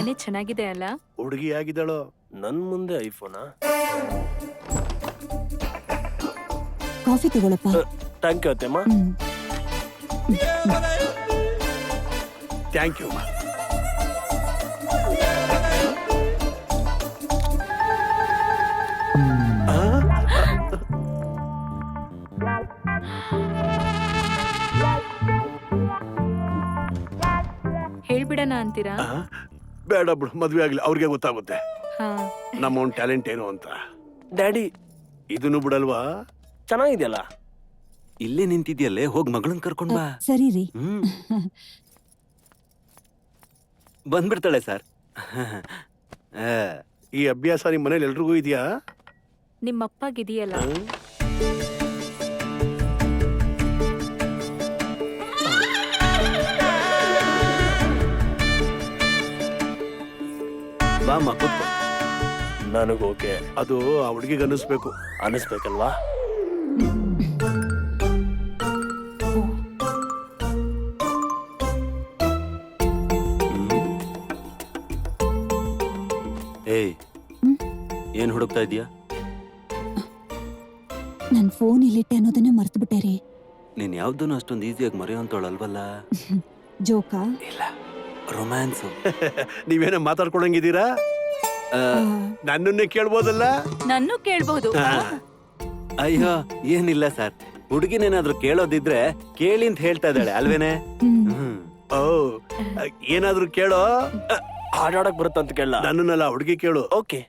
ಏನೇ ಚೆನ್ನಾಗಿದೆ ಅಲ್ಲ. ಹುಡುಗಿ ಆಗಿದ್ದಾಳೋ? ನನ್ ಮುಂದೆ ಐಫೋನಾ? ಕಾಫಿ ತಗೊಳಪ್ಪ. ಥ್ಯಾಂಕ್ ಯು ಅತ್ತೆಮ್ಮ. Thank you. ಹೇಳ್ಬಿಡಣ ಅಂತೀರಾ? ಬೇಡ ಬಿಡು, ಮದ್ವೆ ಆಗ್ಲಿ, ಅವ್ರಿಗೆ ಗೊತ್ತಾಗುತ್ತೆ ಹಾ. ನಮ್ಮ ಟ್ಯಾಲೆಂಟ್ ಏನು ಅಂತ. ಡ್ಯಾಡಿ ಇದನ್ನು ಬಿಡಲ್ವಾ? ಚೆನ್ನಾಗಿದೆಯಲ್ಲ. ಇಲ್ಲೇ ನಿಂತಿದ್ಯಲ್ಲೇ, ಹೋಗ್ ಮಗಳನ್ ಕರ್ಕೊಂಡ್ ಬಾ. ಸರಿ ರೀ. ಬಂದ್ಬಿಡ್ತಾಳೆ ಸರ್. ಈ ಅಭ್ಯಾಸ ನಿಮ್ ಮನೇಲಿ ಎಲ್ರಿಗೂ ಇದೆಯಾ? ನಿಮ್ಮಪ್ಪಗಿದೆಯಲ್ಲ. ಬಾಮ್ಮ ಕೂತ್ಕೋ. ನನಗ್ ಓಕೆ. ಅದು ಆ ಹುಡುಗಿಗೆ ಅನ್ನಿಸ್ಬೇಕು. ಅನಿಸ್ಬೇಕಲ್ವಾ? ಏಯ್, ಏನ್ ಹುಡುಕ್ತಾ ಇದೀಯಾ? ನನ್ ಫೋನ್ ಇಲ್ಲಿಟ್ಟೆ ಅನ್ನೋದನ್ನೇ ಮರ್ತು ಬಿಟ್ಟೆ ರೀ. ನೀನ್ ಯಾವ್ದನ್ನು ಅಷ್ಟೊಂದು ಈಸಿಯಾಗಿ ಮರೆಯೋಂತವಳಲ್ವಲ್ಲ. ಜೋಕಾ? ಇಲ್ಲ, ರೊಮ್ಯಾನ್ಸ್. ನೀವೇನ ಮಾತಾಡ್ಕೊಳಂಗಿದ್ದೀರಾ? ನನ್ನನ್ನೇ ಕೇಳ್ಬೋದಲ್ಲ? ನನ್ನೂ ಕೇಳ್ಬಹುದು. ಅಯ್ಯೋ ಏನಿಲ್ಲ ಸರ್, ಹುಡುಗಿನೇನಾದ್ರೂ ಕೇಳೋದಿದ್ರೆ ಕೇಳಿ ಅಂತ ಹೇಳ್ತಾ ಇದ್ದಾಳೆ ಅಲ್ವೇನೆ? ಓ, ಏನಾದ್ರೂ ಕೇಳೋ. ಹಾಡಾಡಕ್ ಬರುತ್ತಂತ ಕೇಳ. ನನ್ನನ್ನೆಲ್ಲ ಹುಡುಗಿ ಕೇಳು. ಓಕೆ,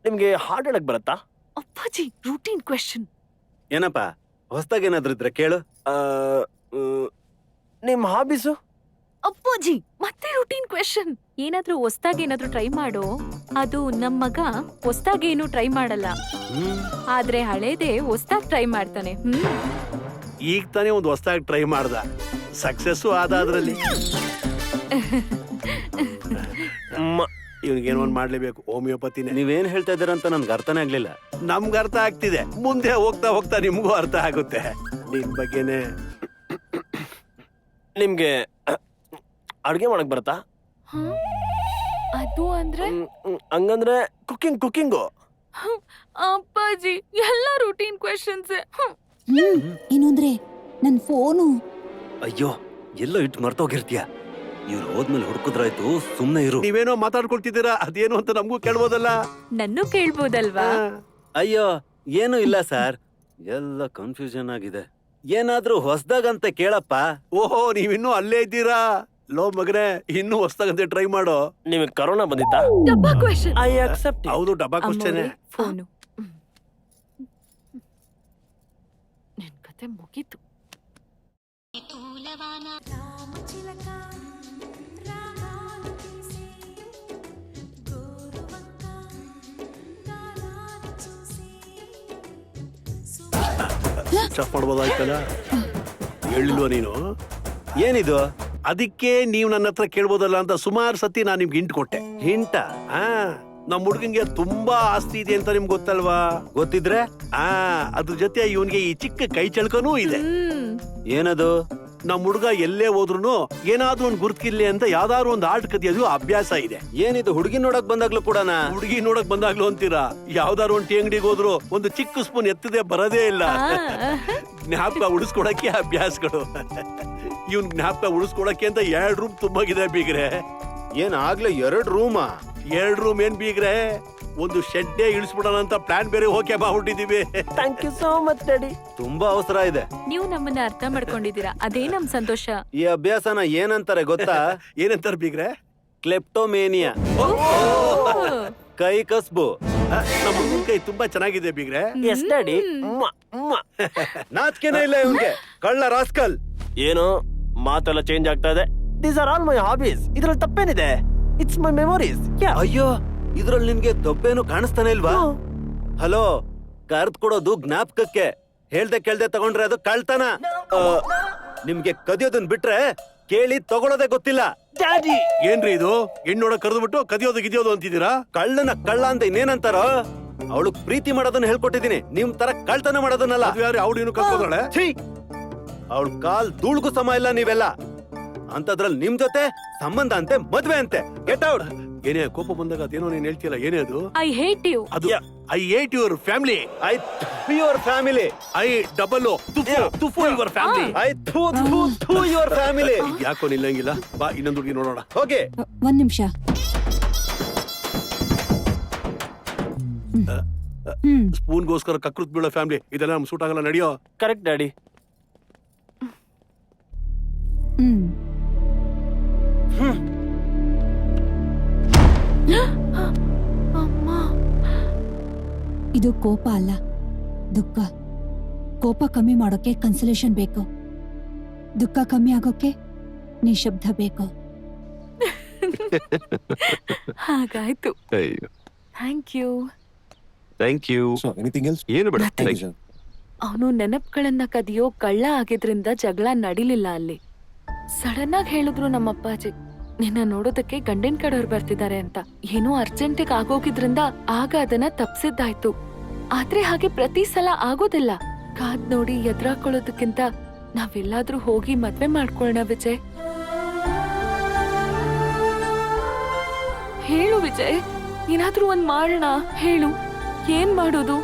ನಿಮ್ಗೆ ಹಾಡಾಡಕ್ ಬರುತ್ತಾ? ಅಪ್ಪಾಜಿ, ರೂಟೀನ್ ಕ್ವೆಶ್ಚನ್. ಏನಪ್ಪ ಹೊಸ್ದಾಗ್ ಏನಾದ್ರೂ ಇದ್ರೆ ಕೇಳು. ನಿಮ್ ಹಾಬೀಸು? ಅಪ್ಪಾಜಿ, ಮತ್ತೆ ರೂಟೀನ್ ಕ್ವೆಶ್ಚನ್. ಏನಾದ್ರೂ ಹೊಸ್ದಾಗಿ ಏನಾದ್ರೂ ಟ್ರೈ ಮಾಡೋ. ಅದು ನಮ್ ಮಗ ಹೊಸ್ದಾಗೇನು ಟ್ರೈ ಮಾಡಲ್ಲ, ಆದ್ರೆ ಹಳೇದೇ ಹೊಸ್ದಾಗ್ ಟ್ರೈ ಮಾಡ್ತಾನೆ. ಈಗ ತಾನೇ ಒಂದು ಹೊಸದಾಗಿ ಟ್ರೈ ಮಾಡ್ದ, ಸಕ್ಸಸ್ಸು ಆದ ಅದ್ರಲ್ಲಿ. ಇವ್ನಿಗೇನೋ ಒಂದ್ ಮಾಡ್ಲೇಬೇಕು. ಹೋಮಿಯೋಪತಿನೇ. ನೀವೇನ್ ಹೇಳ್ತಾ ಇದ್ದೀರಾ ಅಂತ ನನ್ಗೆ ಅರ್ಥನೇ ಆಗ್ಲಿಲ್ಲ. ನಮ್ಗೆ ಅರ್ಥ ಆಗ್ತಿದೆ, ಮುಂದೆ ಹೋಗ್ತಾ ಹೋಗ್ತಾ ನಿಮ್ಗೂ ಅರ್ಥ ಆಗುತ್ತೆ. ನಿಮ್ ಬಗ್ಗೆನೆ. ನಿಮ್ಗೆ ಅಡ್ಗೆ ಮಾಡಕ್ ಬರುತ್ತಾ? ಅದು ಅಂದ್ರೆ ಹಂಗಂದ್ರೆ ಕುಕ್ಕಿಂಗು. ಅಪ್ಪಾಜಿ, ಎಲ್ಲ ರೂಟೀನ್ ಕ್ವೆಶ್ಚನ್ಸ್. ಏನು ಅಂದ್ರೆ ನನ್ ಫೋನು. ಅಯ್ಯೋ, ಎಲ್ಲೋ ಇಟ್ಟು ಮರ್ತೋಗಿರ್ತೀಯ. ಇವ್ರು ಹೋದ್ಮೇಲೆ ಹುಡುಕುದ್ರಾಯ್ತು, ಸುಮ್ನೆ ಇರು. ನೀವೇನೋ ಮಾತಾಡ್ಕೊಳ್ತಿದ್ದೀರಾ, ಅದೇನು ಅಂತ ನಮಗೂ ಕೇಳ್ಬೋದಲ್ಲ? ನನ್ನೂ ಕೇಳ್ಬೋದಲ್ವಾ? ಅಯ್ಯೋ ಏನು ಇಲ್ಲ ಸರ್, ಎಲ್ಲ ಕನ್ಫ್ಯೂಷನ್ ಆಗಿದೆ. ಏನಾದ್ರೂ ಹೊಸ್ದಾಗಂತ ಕೇಳಪ್ಪ. ಓಹೋ, ನೀವಿನ್ನೂ ಅಲ್ಲೇ ಇದ್ದೀರಾ? ಲೋ ಮಗನೇ, ಇನ್ನೂ ಹೊಸ್ದಾಗಂತೆ ಟ್ರೈ ಮಾಡೋ. ನಿಮಗೆ ಕರೋನಾ ಬಂದಿತ್ತಾ? ಡಬ್ಬಾ ಕ್ವೆಶ್ಚನ್. I accept. ಹೌದು, ಡಬ್ಬಾ ಕ್ವಶ್ಚನ್. ಫೋನು. ನಿನ್ ಕತೆ ಮುಗೀತು. ಸ್ಟಾಪ್ ಮಾಡ್ಬೋದಾಯ್ತಲ್ಲ? ಹೇಳಿಲ್ವಾ ನೀನು? ಏನಿದು? ಅದಕ್ಕೆ ನೀವು ನನ್ನ ಹತ್ರ ಕೇಳ್ಬೋದಲ್ಲ ಅಂತ ಸುಮಾರು ಸತಿ ನಾನು ನಿಮ್ಗೆ ಹಿಂಟ್ ಕೊಟ್ಟೆ. ಹಿಂಟ? ನಮ್ ಹುಡುಗಂಗೆ ತುಂಬಾ ಆಸ್ತಿ ಇದೆ ಅಂತ ನಿಮ್ಗೆ ಗೊತ್ತಲ್ವಾ? ಗೊತ್ತಿದ್ರೆ ಅದ್ರ ಜೊತೆ ಇವನ್ಗೆ ಈ ಚಿಕ್ಕ ಕೈ ಚಳಕನೂ ಇದೆ. ಏನದು? ನಮ್ ಹುಡುಗ ಎಲ್ಲೇ ಹೋದ್ರು ಏನಾದ್ರೂ ಒಂದ್ ಗುರ್ತಿರ್ಲಿ ಅಂತ ಯಾವ್ದಾದ್ರು ಒಂದ್ ಆರ್ಟ್ ಕದಿಯೋದು ಅಭ್ಯಾಸ ಇದೆ. ಏನಿದು? ಹುಡುಗಿ ನೋಡಕ್ ಬಂದಾಗ್ಲೂ ಕೂಡನಾ? ಹುಡುಗಿ ನೋಡಕ್ ಬಂದಾಗ್ಲೂ ಅಂತೀರಾ? ಯಾವ್ದಾದ್ರು ಒಂದ್ ಟೀ ಅಂಗಡಿಗೆ ಹೋದ್ರು ಒಂದು ಚಿಕ್ಕ ಸ್ಪೂನ್ ಎತ್ತದೆ ಬರೋದೇ ಇಲ್ಲ. ಜ್ಞಾಪಕ ಉಳಿಸ್ಕೊಡಕ್ಕೆ ಅಭ್ಯಾಸಗಳು. ಇವ್ನ್ ಜ್ಞಾಪಕ ಉಳಿಸ್ಕೊಡಕ್ಕೆ ಅಂತ 2 ರೂಮ್ ತುಂಬಾಗಿದೆ ಬೀಗ್ರೆ. ಏನ್ ಆಗ್ಲೇ 2 ರೂಮಾ? 2 ರೂಮ್ ಏನ್ ಬೀಗ್ರೆ, ಒಂದು ಶೆಡ್ಡೇ ಇಳಿಸ್ಬಿಡೋಣ ಅಂತ ಪ್ಲಾನ್ ಬೇರೆ ಹೋಗಿ ಮಾಡ್ಬಿಟ್ಟಿದೀವಿ. Thank you so much daddy. ತುಂಬಾ ಅವಸರ ಇದೆ. ನೀವು ನಮ್ಮನ್ನ ಅರ್ಥ ಮಾಡ್ಕೊಂಡಿದ್ದೀರಾ, ಅದೇ ನಮ್ ಸಂತೋಷ. ಈ ಅಭ್ಯಾಸನ ಏನಂತಾರೆ ಗೊತ್ತಾ? ಏನಂತಾರ ಬೀಗ್ರೆ? ಕ್ಲೆಪ್ಟೋಮೇನಿಯಾ. ಕೈ ಕಸ್ಬು. ನಮ್ಮ ಹುಡುಗನ ಕೈ ತುಂಬಾ ಚೆನ್ನಾಗಿದೆ ಬೀಗ್ರೆ. Yes daddy. ನಾಚಿಕೆನೇ ಇಲ್ಲ ಇವ್ನ್ಗೆ, ಕಳ್ಳ ರಾಸ್ಕಲ್. ಏನು ಮಾತೆಲ್ಲ ಚೇಂಜ್ ಆಗ್ತಾ ಇದೆ? These are all my hobbies. ಇದ್ರಲ್ಲಿ ತಪ್ಪೇನಿದೆ? It's my memories. ಅಯ್ಯೋ, ಇದ್ರಲ್ಲಿ ನಿಮ್ಗೆ ತಪ್ಪೇನು ಕಾಣಿಸ್ತಾನೆ ಇಲ್ವಾ? ಹಲೋ, ಕರ್ದ್ ಕೊಡೋದು ಜ್ಞಾಪಕಕ್ಕೆ, ಹೇಳ್ದೆ ಕೇಳ್ದೆ ತಗೊಂಡ್ರೆ ಅದು ಕಳ್ತನ. ನಿಮ್ಗೆ ಕದಿಯೋದನ್ ಬಿಟ್ರೆ ಕೇಳಿ ತಗೊಳ್ಳೋದೇ ಗೊತ್ತಿಲ್ಲ. ಡ್ಯಾಡಿ, ಏನ್ರಿ ಇದು? ಹೆಣ್ಣೋಡ ಕರೆದ್ಬಿಟ್ಟು ಕದಿಯೋದು ಗಿದಿಯೋದು ಅಂತಿದ್ದೀರಾ? ಕಳ್ಳನ ಕಳ್ಳ ಅಂತ ಇನ್ನೇನಂತಾರೋ? ಅವಳು ಪ್ರೀತಿ ಮಾಡೋದನ್ನ ಹೇಳ್ಕೊಟ್ಟಿದೀನಿ, ನಿಮ್ ತರ ಕಳ್ತನ ಮಾಡೋದನ್ನಲ್ಲ. ಅವಳು ಇನ್ನು ಕಲ್ತ್ಕೊಂಡ್ರೆ ಅವಳ ಕಾಲ್ ಧೂಳ್ಗೂ ಸಮ ಇಲ್ಲ ನೀವೆಲ್ಲ. ಅಂತದ್ರಲ್ಲಿ ನಿಮ್ ಜೊತೆ ಸಂಬಂಧ ಅಂತೆ ಮದ್ವೆ ಅಂತೆ ಗೆಟ್ ಔಟ್. ಏನೇ ಕೋಪ ಬಂದಾಗ ಅದೇನೋ ನೀನ್ ಹೇಳ್ತಿಯಲ್ಲ, ಏನೇ ಅದು? I hate you. ಅದು I hate your family. I your family. I double ತುಫು ಯುವರ್ ಫ್ಯಾಮಿಲಿ. ಐ ಥೂ ಯುವರ್ ಫ್ಯಾಮಿಲಿ. ಯಾಕೋ ನಿಲ್ಲಂಗಿಲ್ಲ, ಬಾ ಇನ್ನೊಂದು ಹುಡುಗಿ ನೋಡೋಣ. ಹೋಗಿ. ಒಂದ್ ನಿಮಿಷ. ಸ್ಪೂನ್ಗೋಸ್ಕರ ಕಕ್ರುತ್ ಬೀಳೋ ಫ್ಯಾಮಿಲಿ ಇದೆಲ್ಲ ನಮ್ಗೆ ಸೂಟ್ ಆಗಲ್ಲ, ನಡೆಯೋ. Correct daddy. ಅಮ್ಮ, ಇದು ಕೋಪ ಅಲ್ಲ, ದುಃಖ. ಕೋಪ ಕಮ್ಮಿ ಮಾಡೋಕೆ ಕನ್ಸಲೇಷನ್ ಬೇಕು, ದುಃಖ ಕಮ್ಮಿ ಆಗೋಕೆ ನಿಶಬ್ದ ಬೇಕು. ಹಾಗಾಯ್ತು. ಅಯ್ಯೋ, thank you. Thank you. Anything else? ಏನು ಬೇಡ. Nothing. Thank you. ಅವನು ನೆನಪುಗಳನ್ನ ಕದಿಯೋ ಕಳ್ಳ ಆಗಿದ್ರಿಂದ ಜಗಳ ನಡಿಲಿಲ್ಲ ಅಲ್ಲಿ. ಸಡನ್ ಆಗಿ ಹೇಳಿದ್ರು ನಮ್ಮಪ್ಪಾಜಿ, ನಿನ್ನ ನೋಡೋದಕ್ಕೆ ಗಂಡಿನ ಕಡೆಯವ್ರು ಬರ್ತಿದ್ದಾರೆ ಅಂತ. ಏನೋ ಅರ್ಜೆಂಟಿಗೆ ಆಗೋಗಿದ್ರಿಂದ ಆಗ ಅದನ್ನ ತಪ್ಸಿದ್ದಾಯ್ತು. ಆದ್ರೆ ಹಾಗೆ ಪ್ರತಿ ಸಲ ಆಗೋದಿಲ್ಲ. ಕಾದ್ ನೋಡಿ ಎದುರಾಕೊಳ್ಳೋದಕ್ಕಿಂತ ನಾವೆಲ್ಲಾದ್ರೂ ಹೋಗಿ ಮದ್ವೆ ಮಾಡ್ಕೊಳ್ಳೋಣ ವಿಜಯ್. ಹೇಳು ವಿಜಯ್, ಏನಾದ್ರೂ ಒಂದ್ ಮಾಡೋಣ, ಹೇಳು. ಏನ್ ಮಾಡೋದು?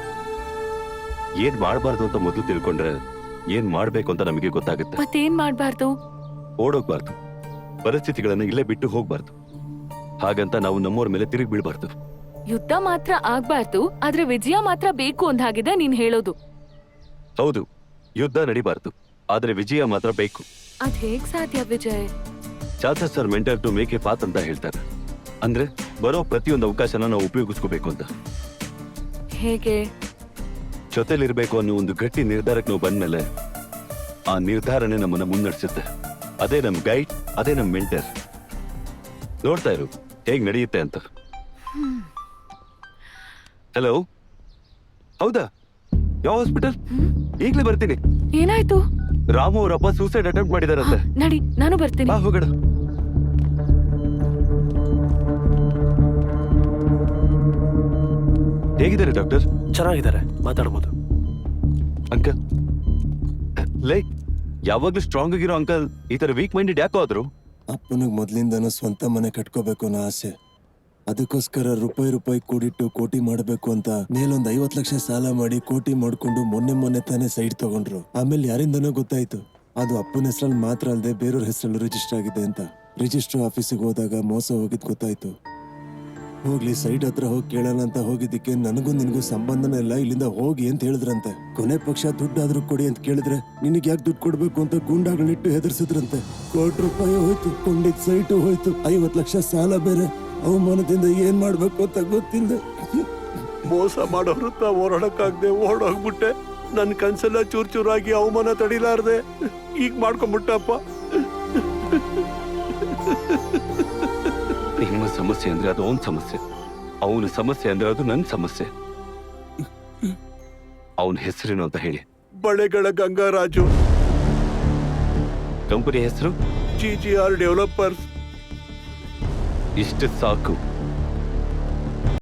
ಏನ್ ಮಾಡಬಾರ್ದು ಅಂತ ಮೊದಲು ತಿಳ್ಕೊಂಡ್ರೆ ಏನ್ ಮಾಡ್ಬೇಕು ಅಂತ ನಮಗೆ ಗೊತ್ತಾಗುತ್ತೆ. ಮತ್ತೇನ್ ಮಾಡ್ಬಾರ್ದು? ಓಡೋಗ್ಬಾರ್ದು, ಪರಿಸ್ಥಿತಿಗಳನ್ನ ಇಲ್ಲೇ ಬಿಟ್ಟು ಹೋಗ್ಬಾರ್ದು. ಹಾಗಂತ ನಾವು ನಮ್ಮವ್ರ ಮೇಲೆ ತಿರುಗಿ ಬೀಳ್ಬಾರ್ದು. ಯುದ್ಧ ಮಾತ್ರ ಆಗ್ಬಾರ್ದು, ಆದ್ರೆ ವಿಜಯ ಮಾತ್ರ ಬೇಕು ಅಂದಾಗಿದೆ ನೀನ್ ಹೇಳೋದು. ಹೌದು, ಯುದ್ಧ ನಡಿಬಾರ್ದು, ಆದ್ರೆ ವಿಜಯ ಮಾತ್ರ ಬೇಕು. ಅದ್ ಹೇಗ್ ಸಾಧ್ಯ Vijay? Chances are mental to make a path ಅಂತ ಹೇಳ್ತಾರೆ. ಅಂದ್ರೆ ಬರೋ ಪ್ರತಿಯೊಂದು ಅವಕಾಶನ ನಾವು ಉಪಯೋಗಿಸ್ಕೋಬೇಕು ಅಂತ. ಹೇಗೆ? ಜೊತೆಲಿರ್ಬೇಕು ಅನ್ನೋ ಒಂದು ಗಟ್ಟಿ ನಿರ್ಧಾರಕ್ಕೆ ನಾವು ಬಂದ್ಮೇಲೆ ಆ ನಿರ್ಧಾರನೇ ನಮ್ಮನ್ನ ಮುನ್ನಡೆಸುತ್ತೆ. ಅದೇ ನಮ್ ಗೈಡ್, ಅದೇ ನಮ್ ಮೆಂಟರ್. ನೋಡ್ತಾ ಇರು ಹೇಗ್ ನಡೆಯುತ್ತೆ ಅಂತ. ಹಲೋ, ಹೌದಾ? ಯಾವ ಹಾಸ್ಪಿಟಲ್? ಈಗ್ಲೇ ಬರ್ತೀನಿ. ಏನಾಯ್ತು? ರಾಮು ಅವರಪ್ಪ ಸೂಸೈಡ್ ಅಟೆಂಪ್ಟ್ ಮಾಡಿದಾರಂತೆ. ನಡಿ, ನಾನು ಬರ್ತೀನಿ. ಬಾ ಹೋಗೋಣ. ಹೇಗಿದ್ದಾರೆ ಡಾಕ್ಟರ್? ಚೆನ್ನಾಗಿದ್ದಾರೆ, ಮಾತಾಡ್ಬೋದು. ಅಂಕಲ್, ಲೈಕ್ ಯಾವಾಗ್ಲೂ ಸ್ಟ್ರಾಂಗ್ ಆಗಿರೋ ಅಂಕಲ್ ಈ ತರ ವೀಕ್ ಮೈಂಡೆಡ್ ಯಾಕೋ ಆದ್ರು? ಅಪ್ಪನಿಗೆ ಮೊದ್ಲಿಂದನೂ ಸ್ವಂತ ಮನೆ ಕಟ್ಕೋಬೇಕು ಅನ್ನೋ ಆಸೆ. ಅದಕ್ಕೋಸ್ಕರ ರೂಪಾಯಿ ಕೂಡಿಟ್ಟು ಕೋಟಿ ಮಾಡಬೇಕು ಅಂತ ಮೇಲೊಂದ್ 50 ಲಕ್ಷ ಸಾಲ ಮಾಡಿ ಕೋಟಿ ಮಾಡ್ಕೊಂಡು ಮೊನ್ನೆ ತಾನೇ ಸೈಟ್ ತಗೊಂಡ್ರು. ಆಮೇಲೆ ಯಾರಿಂದನೋ ಗೊತ್ತಾಯ್ತು ಅದು ಅಪ್ಪನ ಹೆಸರಲ್ಲಿ ಮಾತ್ರ ಅಲ್ಲದೆ ಬೇರೆಯವ್ರ ಹೆಸರಲ್ಲಿ ರಿಜಿಸ್ಟರ್ ಆಗಿದೆ ಅಂತ. ರಿಜಿಸ್ಟರ್ ಆಫೀಸಿಗೆ ಹೋದಾಗ ಮೋಸ ಹೋಗಿದ್ ಗೊತ್ತಾಯ್ತು. ಹೋಗ್ಲಿ ಸೈಟ್ ಹತ್ರ ಹೋಗಿ ಕೇಳೋಣ ಅಂತ ಹೋಗಿದ್ದಕ್ಕೆ ನನಗೂ ನಿನಗೂ ಸಂಬಂಧನೇ ಇಲ್ಲ, ಇಲ್ಲಿಂದ ಹೋಗಿ ಅಂತ ಹೇಳಿದ್ರಂತೆ. ಕೊನೆ ಪಕ್ಷ ದುಡ್ಡಾದ್ರೂ ಕೊಡಿ ಅಂತ ಕೇಳಿದ್ರೆ ನಿನಗೆ ಯಾಕೆ ದುಡ್ಡು ಕೊಡ್ಬೇಕು ಅಂತ ಗೂಂಡಾಗಳನ್ನಿಟ್ಟು ಹೆದರ್ಸಿದ್ರಂತೆ. ₹1 ಹೋಯ್ತು, ಕೊಂಡಿದ್ ಸೈಟು ಹೋಯ್ತು, 50 ಲಕ್ಷ ಸಾಲ ಬೇರೆ. ಅವಮಾನದಿಂದ ಏನ್ ಮಾಡ್ಬೇಕು ಅಂತ ಗೊತ್ತಿಲ್ಲದೆ ಮೋಸ ಮಾಡೋರು ಓಡಾಡಕ್ಕಾಗ್ದೆ ಓಡೋಗ್ಬಿಟ್ಟೆ. ನನ್ ಕನ್ಸೆಲ್ಲ ಚೂರ್ ಚೂರಾಗಿ ಅವಮಾನ ತಡಿಲಾರ್ದೆ ಈಗ ಮಾಡ್ಕೊಂಡ್ಬಿಟ್ಟಪ್ಪ. ನಿಮ್ಮ ಸಮಸ್ಯೆ ಅಂದ್ರೆ ಅದು ಅವನ ಸಮಸ್ಯೆ, ಅವನ ಸಮಸ್ಯೆ ಅಂದ್ರೆ ಅದು ನನ್ನ ಸಮಸ್ಯೆ. ಅವನ ಹೆಸರೇನು ಅಂತ ಹೇಳಿ? ಬಳೆಗಳ ಗಂಗಾರಾಜು. ಕಂಪನಿ ಹೆಸರು GGR ಡೆವಲಪರ್ಸ್. ಇಷ್ಟು ಸಾಕು.